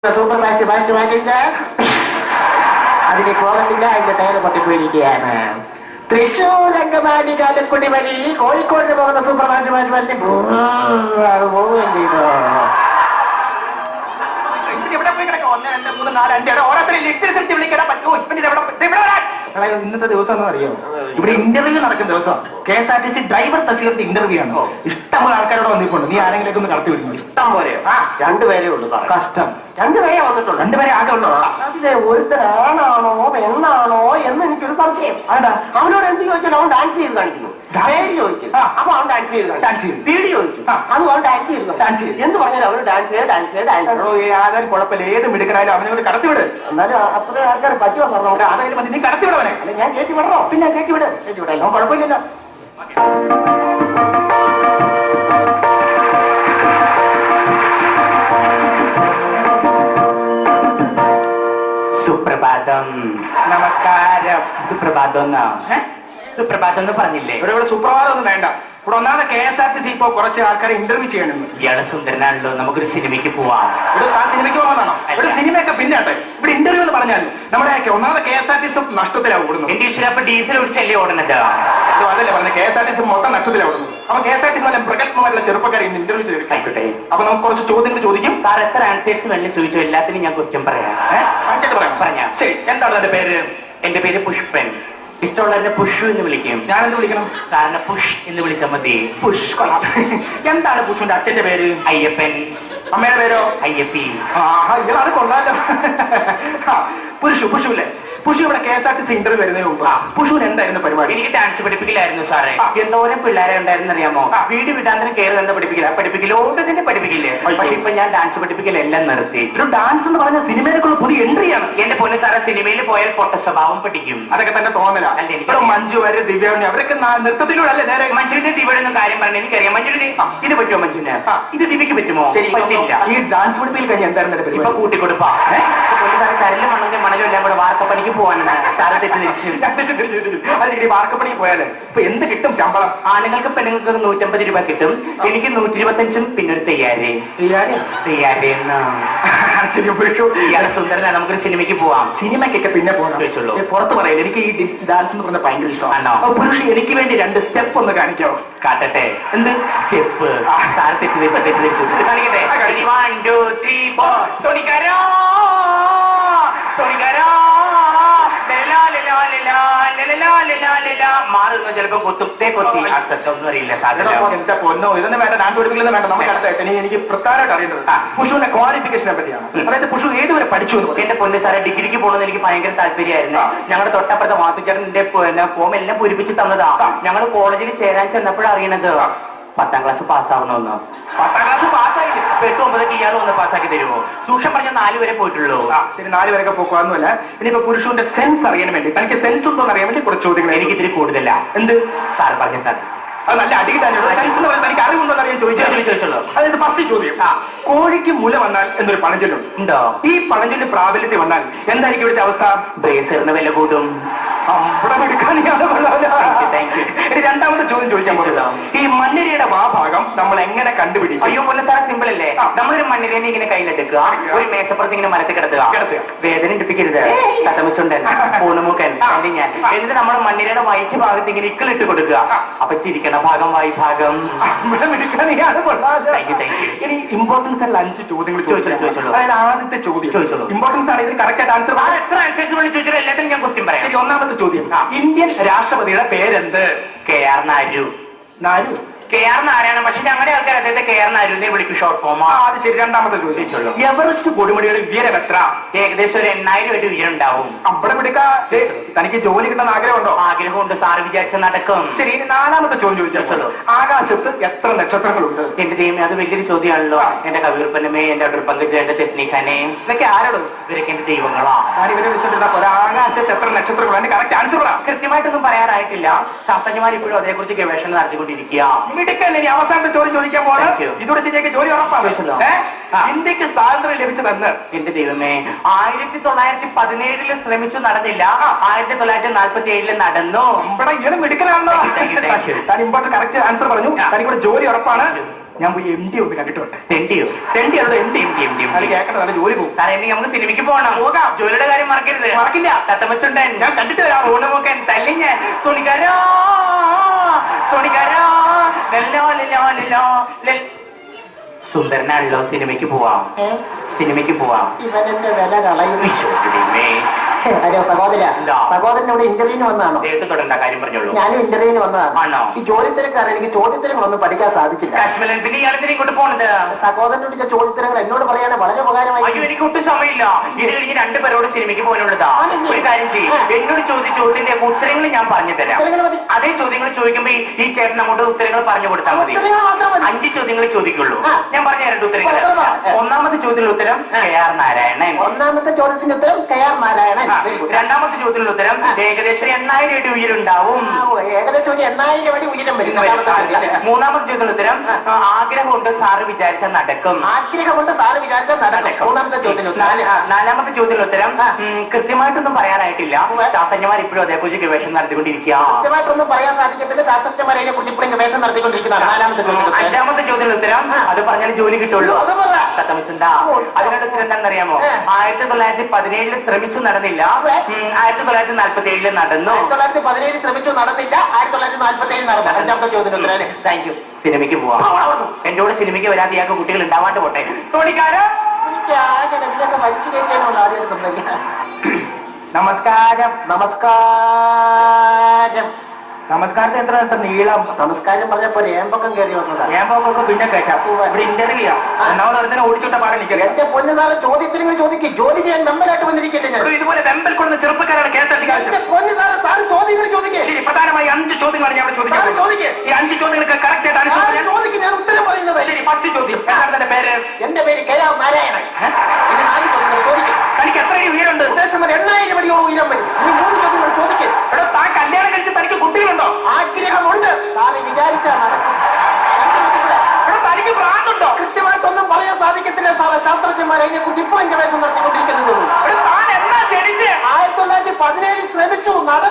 Super match അതിന് പോകത്തില്ല. അതിന്റെ ടയറ് പൊട്ടിപ്പോയിരിക്കുകയാണ്. തൃശൂർ അങ്കമാലി ചാലക്കുടി വഴി കോഴിക്കോട് പോകുന്ന സൂപ്പർ മാച്ച് അത് പോവുകയും ചെയ്തു. ഇന്നത്തെ ദിവസം എന്ന് അറിയോ, ഇവിടെ ഇന്റർവ്യൂ നടക്കുന്ന ദിവസം. KSRTC ഡ്രൈവർ തസ്തികത്തെ ഇന്റർവ്യൂ ആണ്. ഇഷ്ടംപോലെ ആൾക്കാരോട് വന്നിട്ടുണ്ട്. നീ ആരെങ്കിലും ഒന്ന് കടത്തി വിടുന്നു? ഇഷ്ടം പോലെ. രണ്ടുപേരേ ഉള്ളൂ. കഷ്ടം. രണ്ടുപേരെ വന്നിട്ടുള്ളൂ. രണ്ടുപേരെ ആകെ ഉള്ളൂ. അതിലെ ഒരുത്തരാണാണോ പെണ്ണാണോ എന്ന് എനിക്കൊരു സംശയം. അതാ അവനോട് എന്ത് ചോദിച്ചാൽ അവൻ ഡാൻസ് ചെയ്ത് കാണിക്കുന്നു. പേര് ചോദിച്ചു അപ്പൊ അവൻ ഡാൻസ് ചെയ്ത് വീഡിയോ ചോദിച്ചു അത് അവൻ ഡാൻസ് ചെയ്തു. എന്ന് പറഞ്ഞാൽ അവന് ഡാൻസ് ആരും കുഴപ്പമില്ല. ഏത് മിടുക്കനായാലും അവനോട് കടത്തിവിട്. എന്നാലും അത്രയും ആൾക്കാർ പറ്റുമോ പറഞ്ഞോ? ആരെങ്കിലും മതി, നീ കടത്തിവിടവനെ. അല്ലെ ഞാൻ കയറ്റി വിടണോ? പിന്നെ കയറ്റി വിടാം. കുഴപ്പമില്ലല്ലോ. സുപ്രഭാതം. നമസ്കാരം. സുപ്രഭാതം സുപ്രഭാതം എന്ന് പറഞ്ഞില്ലേ? ഇവിടെ സുപ്രഭാതം ഒന്നും വേണ്ട. ഇവിടെ ഒന്നാമത് KSRTC ഇപ്പോ കുറച്ച് ആൾക്കാരെ ഇന്റർവ്യൂ ചെയ്യണം. ഇയാളെ സുന്ദരനാണല്ലോ, നമുക്കൊരു സിനിമയ്ക്ക് പോവാം. ഇവിടെ സിനിമയ്ക്ക് പോകാനാണോ? ഇവിടെ സിനിമയൊക്കെ പിന്നാട്ടെ. ഇവിടെ ഇന്റർവ്യൂ എന്ന് പറഞ്ഞാലും നമ്മുടെ ഒന്നാമത് KSRTC നഷ്ടത്തിലാണ് ഓടുന്നത്. എന്റെ ഈശ്വര, അപ്പൊ ഡീസൽ ഒഴിച്ചല്ലേ ഓടുന്നത്? അതല്ലേ പറഞ്ഞത്, KSRTC മൊത്തം നഷ്ടത്തിലാണ് ഓടുന്നത്. അപ്പൊ KSRTC പോലെ പ്രഗത്ഭമായിട്ടുള്ള ചെറുപ്പക്കാരെ ഇന്ന് ഇന്റർവ്യൂ ആയിക്കോട്ടെ. അപ്പൊ നമുക്ക് കുറച്ച് ചോദ്യങ്ങൾ ചോദിക്കും. സാർ എത്ര ആൻസേഴ്സ് വേണ്ടി ചോദിച്ചു? എല്ലാത്തിനും ഞാൻ ക്വസ്റ്റ്യൻ പറയാം. പറയാം. ശരി, എന്താണ് എന്റെ പേര്? എന്റെ പേര് പുഷ്പൻ. ഇഷ്ടമുള്ളവരെ പുഷു എന്ന് വിളിക്കും. ഞാനെന്ത് വിളിക്കണം? സാറിനെ പുഷ് എന്ന് വിളിച്ചാൽ മതി. പുഷ് കൊള്ളാം. എന്താണ് പുഷുവിന്റെ അച്ഛന്റെ പേര്? അയ്യപ്പൻ. അമ്മയുടെ പേരോ? അയ്യപ്പി. ഇയാളത് കൊള്ളാലോ. പുഷുല്ലേ? പുഷു ഇവിടെ KSRTC ഇന്റർവ്യൂ വരുന്നതിന് മുമ്പ് പുഷുവിന് എന്തായിരുന്നു പരിപാടി? എനിക്ക് ഡാൻസ് പഠിപ്പിക്കലായിരുന്നു സാറേ. എന്തോരം പിള്ളേരെ ഉണ്ടായിരുന്നു അറിയാമോ? വീട് വിടാന്തരം കയറി തന്നെ പഠിപ്പിക്കലോട്ട് തന്നെ പഠിപ്പിക്കില്ലേ? പക്ഷെ ഇപ്പൊ ഞാൻ ഡാൻസ് പഠിപ്പിക്കലെല്ലാം നിർത്തി. ഒരു ഡാൻസ് എന്ന് പറഞ്ഞ സിനിമയിലേക്കുള്ള പുതിയ എൻട്രിയാണ്. എന്റെ പൊന്നു സാറേ, സിനിമയിൽ പോയാൽ പൊട്ട സ്വഭാവം പഠിക്കും. അതൊക്കെ തന്നെ തോന്നല. മഞ്ജു വരെ ദിവ്യാവണി അവരൊക്കെ നൃത്തത്തിലൂടെ അല്ലേ നേരെ. മഞ്ജുവിന്റെ ദിവ്യൊന്നും കാര്യം പറഞ്ഞ എനിക്കറിയാം. മഞ്ജുവിന് ഇത് പറ്റുമോ? മഞ്ജുവിന് ഇത് ദിവ്യക്ക് പറ്റുമോ? പറ്റില്ല. ഈ ഡാൻസ് പഠിപ്പിൽ കഴിഞ്ഞ് എന്തായിരുന്നു ഇപ്പൊ കൂട്ടിക്കൊടുപ്പാ? കരല് മണലും എല്ലാം കൂടെ വാർക്കപ്പണിക്ക് പോവാനാണ് സാറ് തെറ്റിദ്ധരിച്ചു. അതിന് വാർക്കപ്പണിക്ക് പോയാല് ഇപ്പൊ എന്ത് കിട്ടും ശമ്പളം? ആണുങ്ങൾക്ക് പെണ്ണുങ്ങൾക്ക് 150 രൂപ കിട്ടും. എനിക്ക് 125 പിന്നെ ഒരു തയ്യാറേ. ഇയാളെ സുന്ദരനാണ്, നമുക്കൊരു സിനിമയ്ക്ക് പോവാം. സിനിമയ്ക്കൊക്കെ പിന്നെ പോകാൻ ചോദിച്ചുള്ളൂ. പുറത്ത് പറയില്ല. എനിക്ക് ഈ ഡാൻസ് എന്ന് പറഞ്ഞ ഭയങ്കര ഇഷ്ടമാണോ? പുരുഷ എനിക്ക് വേണ്ടി 2 സ്റ്റെപ്പ് ഒന്ന് കാണിക്കാവോ? കാട്ടട്ടെ. എന്ത് സ്റ്റെപ്പ്? സാറ് തെറ്റിദ്ധരിച്ചു. കാണിക്കട്ടെ. 1 2 3 4 തോണിക്കാരോ മാറുന്ന ചിലപ്പോ കൊത്തുത്തേ കൊത്തി അർത്ഥമൊന്നും അറിയില്ല. എന്റെ പൊന്നോ, ഇതൊന്നും വേണ്ട. ഡാൻസ് പഠിപ്പിക്കുന്നത് വേണ്ട. നമുക്ക് അടുത്ത എനിക്ക് പ്രധാനമായിട്ട് അറിയേണ്ടത് പുഷുവിന്റെ ക്വാളിഫിക്കേഷനെ പറ്റിയാണ്. അതായത് പുഷു ഏതുവരെ പഠിച്ചു? എന്റെ പൊന്ന് സാറെ, ഡിഗ്രിക്ക് പോകണമെന്ന് എനിക്ക് ഭയങ്കര താല്പര്യമായിരുന്നു. ഞങ്ങളുടെ തൊട്ടപ്പുറത്തെ വാസുചേട്ടന്റെ ഫോം എല്ലാം പൂരിപ്പിച്ച് തന്നതാ. ഞങ്ങൾ കോളേജിൽ ചേരാൻ ചെന്നപ്പോഴാണ് അറിയണത് 10ാം ക്ലാസ് പാസ്സാവണമെന്ന്. 10ാം ക്ലാസ് പാസ്സായി 8, 9 ഇയാൾ ഒന്ന് പാസ്സാക്കി തരുമോ? സൂക്ഷം പറഞ്ഞ 4 വരെ പോയിട്ടുള്ളൂ. ശരി, 4 വരെയൊക്കെ പോകാമെന്നല്ല. ഇനിയിപ്പോ പുരുഷന്റെ സെൻസ് അറിയാൻ വേണ്ടി, തനിക്ക് സെൻസ് ഉണ്ടോ എന്ന് അറിയാൻ വേണ്ടി കുറച്ച് ചോദ്യങ്ങൾ. എനിക്ക് ഇത്തിരി കൂടുതലാ. എന്ത് സാർ പറഞ്ഞു? സാർ അത് നല്ല അടിക്ക് തന്നെ. തനിക്ക് അറിവുണ്ടോ അറിയാൻ ചോദിച്ചോളൂ. അതായത് ഫസ്റ്റ് ചോദ്യം, കോഴിക്ക് മുല വന്നാൽ എന്നൊരു പഴഞ്ചൊല്ലുണ്ട്. ഉണ്ടോ? ഈ പഴഞ്ചൊല്ല് പ്രാബല്യത്തിൽ വന്നാൽ എന്തായിരിക്കും ഇവിടുത്തെ അവസ്ഥ? ബ്രേസറിന് വില കൂടും. രണ്ടാമത്തെ ചോദ്യം ചോദിക്കാൻ പോകുന്നത്, ഈ മണ്ണിരയുടെ വാഭാഗം നമ്മൾ എങ്ങനെ കണ്ടുപിടിക്കും? അയ്യോ പൊന്നത്താറ, സിമ്പിൾ അല്ലേ. നമ്മളൊരു മണ്ണിരനെ ഇങ്ങനെ കയ്യിലെടുക്കുക, ഒരു മേശപ്പുറത്ത് ഇങ്ങനെ മരത്തിൽ കിടത്തുക. വേദന എടുപ്പിക്കരുത്. കഥമിച്ചുണ്ടൻ, പൂണുമുക്കൻ, ഞാൻ. എന്നിട്ട് നമ്മൾ മണ്ണിരയുടെ വയറ്റ് ഭാഗത്ത് ഇങ്ങനെ ഇക്കിളിട്ട് കൊടുക്കുക. അപ്പൊ ചിരിക്കണ ഭാഗം വായിഭാഗം. ഇനി ഇമ്പോർട്ടൻസ് അല്ല 5 ചോദ്യങ്ങൾ ചോദിച്ചോളൂ. അതായത് ആദ്യത്തെ ചോദ്യം ചോദിച്ചോളൂ. ഇമ്പോർട്ടൻസ് ആണ്. ഇതിന് കറക്റ്റ് ആൻസർ എത്ര ആൻസേഴ്സ് വേണ്ടി ചോദിച്ചാൽ എല്ലാത്തിനും ഞാൻ ക്വസ്റ്റ്യൻ പറയാം. ഒന്നാമത്തെ ചോദ്യം, ഇന്ത്യൻ രാഷ്ട്രപതിയുടെ പേരെന്ത്? KR നായരു. KR നാരായണൻ. പക്ഷെ ഞങ്ങളുടെ ആൾക്കാർ അദ്ദേഹത്തെ KR നായരുന്നേ വിളിക്കും, ഷോർട്ട് ഫോം. അത് ശരി. രണ്ടാമത്തെ ചോദിച്ചോളൂ, എവറസ്റ്റ് കൊടുമുടിയുടെ ഉയരം എത്ര? ഏകദേശം ഒരു 8000 അടി ഉയരം ഉണ്ടാവും. അവിടെ പിടിക്കാ. തനിക്ക് ജോലി കിട്ടുന്ന ആഗ്രഹമുണ്ടോ? ആഗ്രഹമുണ്ട്. സാറ് വിചാരിച്ച നടക്കും. ശരി. നാലാമത്തെ ചോദ്യം ചോദിച്ചോളൂ, ആകാശത്ത് എത്ര നക്ഷത്രങ്ങളുണ്ട്? എന്റെ ദൈവമേ, അത് വലിയൊരു ചോദ്യമാണല്ലോ. എന്റെ കവിർപ്പനമേ, എന്റെ അടൂർ പങ്കജ്, എന്റെ തെസ്നിഖാനെ, ഇതൊക്കെ ആരോടും? ഇവരൊക്കെ എന്റെ ദൈവങ്ങളാ. ഞാൻ ഇവരെ വിശ്വസിച്ചിരുന്ന ആകാശത്ത് എത്ര നക്ഷത്രങ്ങൾ? എന്റെ കറക്റ്റ് ആൻസർ കൃത്യമായിട്ടൊന്നും പറയാറായിട്ടില്ല. ശാസ്ത്രജ്ഞന്മാർ ഇപ്പോഴും അതേക്കുറിച്ച് ഗവേഷണം നടത്തിക്കൊണ്ടിരിക്കുക. അവസാനത്തെ ചോദ്യം ചോദിക്കാൻ പോകുന്നത്, ഇതോടെ ജോലി ഉറപ്പാണ്. ഇന്ത്യക്ക് സ്വാതന്ത്ര്യം ലഭിച്ചതെന്ന്? എന്റെ ദൈവമേ, 1917 ശ്രമിച്ചു, നടന്നില്ല. 1947 നടന്നു. ഇവിടെ ഇങ്ങനെ മിടുക്കനാണല്ലോ. താൻ ഇമ്പോർട്ടന്റ് കറക്റ്റ് ആൻസർ പറഞ്ഞു. തനിക്കൂടെ ജോലി ഉറപ്പാണ്. ഞാൻ പോയി MD ഒന്ന് കണ്ടിട്ടുണ്ട്. തെണ്ടിയോ? തെണ്ടിയാണോ? MD അത് കേൾക്കട്ടെ, നല്ല ജോലി പോകും. സാറേ എന്നെ നമുക്ക് സിനിമയ്ക്ക് പോകണം. പോകാം. ജോലിയുടെ കാര്യം മറക്കരുത്. മറക്കില്ല. തത്തമ്മച്ചുണ്ടൻ ഞാൻ കണ്ടിട്ട് വരാം. റോഡ് പോക്കാൻ തല്ലി ഞാൻ തുണിക്കാരോ സുന്ദരനാണല്ലോ. സിനിമയ്ക്ക് പോവാം. സിനിമയ്ക്ക് പോവാം. ഇവനെന്റെ വില കളയും. അതെ സഹോദര, സഹോദരനോട് ഇന്റർവ്യൂവിന് വന്നതാണോ? ദേഹത്ത് തൊടണ്ട, കാര്യം പറഞ്ഞോളൂ. ഞാനും ഇന്റർവ്യൂവിന് വന്നതാണ്. ആണോ? ഈ ചോദ്യത്തിരക്കാരൻ എനിക്ക് ചോദ്യത്തിരങ്ങളൊന്നും പഠിക്കാൻ സാധിച്ചില്ല. കാശ്മീരിൽ പിന്നെ ഇയാളെന്തിനെ ഇങ്ങോട്ട് പോണത്? സഹോദരനോട് ഞാൻ ചോദ്യത്തിരങ്ങൾ എന്നോട് പറയാൻ വളരെ ഉപകാരമായി. അയ്യോ, എനിക്ക് ഒട്ടും സമയമില്ല. ഇത് കഴിഞ്ഞ് 2 പേരോട് സിനിമയ്ക്ക് പോകാനുള്ളതാ. ഒരു കാര്യം ചെയ്യും, എന്നോട് ചോദിച്ച ചോദ്യത്തിന്റെ ഉത്തരങ്ങൾ ഞാൻ പറഞ്ഞു തരാം. അതേ ചോദ്യങ്ങൾ ചോദിക്കുമ്പോ ഈ ചേട്ടൻ അങ്ങോട്ട് ഉത്തരങ്ങൾ പറഞ്ഞു കൊടുത്താൽ മതി. 5 ചോദ്യങ്ങൾ ചോദിക്കുള്ളൂ. ഞാൻ പറഞ്ഞു 2 ഉത്തരങ്ങൾ. ഒന്നാമത്തെ ചോദ്യത്തിനുള്ള ഉത്തരം KR നാരായണൻ. ഒന്നാമത്തെ ചോദ്യത്തിന്റെ ഉത്തരം KR നാരായണൻ. രണ്ടാമത്തെ ചോദ്യത്തിനുള്ള ഉത്തരം ഏകദേശം 8000 അടി ഉയരുണ്ടാവും. ഏകദേശം 8000 അടി ഉയരം വരും. മൂന്നാമത്തെ ചോദ്യത്തിനുള്ള ഉത്തരം ആഗ്രഹമുണ്ട് സാറ് വിചാരിച്ച നടക്കും. ആഗ്രഹമുണ്ട് സാറ് വിചാരിച്ച നടക്കും. മൂന്നാമത്തെ ചോദ്യം. നാലാമത്തെ ചോദ്യത്തിനുള്ള ഉത്തരം കൃത്യമായിട്ടൊന്നും പറയാനായിട്ടില്ല. ശാസ്ത്രജ്ഞന്മാർ ഇപ്പോഴും അതേക്കുറിച്ച് ഗവേഷണം നടത്തിക്കൊണ്ടിരിക്കുക. കൃത്യമായിട്ടൊന്നും പറയാൻ സാധിക്കത്തില്ല. ശാസ്ത്രജ്ഞന്മാരെ കുറിച്ച് ഇപ്പോഴും ഗവേഷണം നടത്തിക്കൊണ്ടിരിക്കുന്നതാണ്. നാലാമത്തെ ചോദ്യം. അഞ്ചാമത്തെ ചോദ്യത്തിനുള്ള ഉത്തരം അത് പറഞ്ഞാൽ ജോലി കിട്ടുള്ളൂ. അതിനുള്ള ഉത്തരം എന്താണെന്നറിയാമോ? 1917 ശ്രമിച്ചു നടന്നില്ല, 1947 നടന്നു. 1917 ശ്രമിച്ചു നടന്നില്ല, 1947 നടന്നു. അഞ്ചാമത്തെ ചോദ്യം. Thank you. സിനിമയ്ക്ക് പോവാം. എന്റെ കൂടെ സിനിമയ്ക്ക് വരാതെ ഇയാൾക്ക് കുട്ടികൾ ഉണ്ടാവാണ്ട് പോട്ടെ. തോണിക്കാരോ വലിച്ചു കയറ്റിയാണ് ആദ്യം. നമസ്കാരം. നമസ്കാരം. നമസ്കാരത്തിന് എത്ര ദിവസം നീളം? നമസ്കാരം പറഞ്ഞപ്പോ ഏമ്പക്കം കയറി വന്നതാണ്. ഏമ്പൊക്കെ പിന്നെ കേൾക്കാം. ഇവിടെ ഇന്റർവ്യൂ ഒന്നാമത് ഓടിച്ചിട്ട പാടെ നിൽക്കുക. എന്റെ പൊന്നുനാളെ ചോദ്യത്തിന് ചോദിക്കും. ജോലി ചെയ്യാൻ മെമ്പറായിട്ട് വന്നിരിക്കില്ല ഞാൻ. ഇതുപോലെ വെമ്പൽ കൊടുന്ന ചെറുപ്പക്കാരാണ് കേരളത്തിൽ. എന്റെ പൊന്നുനാളെ സാറ് ചോദ്യങ്ങൾ ചോദിക്കേ. പ്രധാനമായി 5 ചോദ്യങ്ങളാണ് ഞാൻ ചോദിക്കുന്നത്. ഈ 5 ചോദ്യങ്ങൾക്ക് കറക്റ്റ് ആയിട്ട് ചോദിക്കും. ഞാൻ ഉത്തരം പറയുന്നത്. ശരി, 10 ചോദ്യം. എന്താണ് പേര്? എന്റെ പേര് KR നാരായണൻ. ചോദിക്കും. തനിക്ക് എത്ര ഉയരമുണ്ട്? ഉദ്ദേശം 8000 അടിയോളം ഉയരം വരും. ഈ 3 ചോദ്യങ്ങൾ ചോദിക്കും. താൻ കല്യാണം കഴിച്ച് തനിക്ക് കുട്ടികളുണ്ടോ? ആഗ്രഹമുണ്ട്. സാറ് വിചാരിച്ചാൽ നടക്കും. തനിക്ക് ഭ്രാന്തുണ്ടോ? കൃത്യമായിട്ടൊന്നും പറയാൻ സാധിക്കത്തില്ല സാറേ. ശാസ്ത്രജ്ഞന്മാരെ അതിനെ കുറിച്ച് ഇപ്പോൾ ഗവേഷണം നടത്തിക്കൊണ്ടിരിക്കുന്നത്. താൻ എന്നാ ജനിച്ച്? 1917 ശ്രമിച്ചു നടന്നു.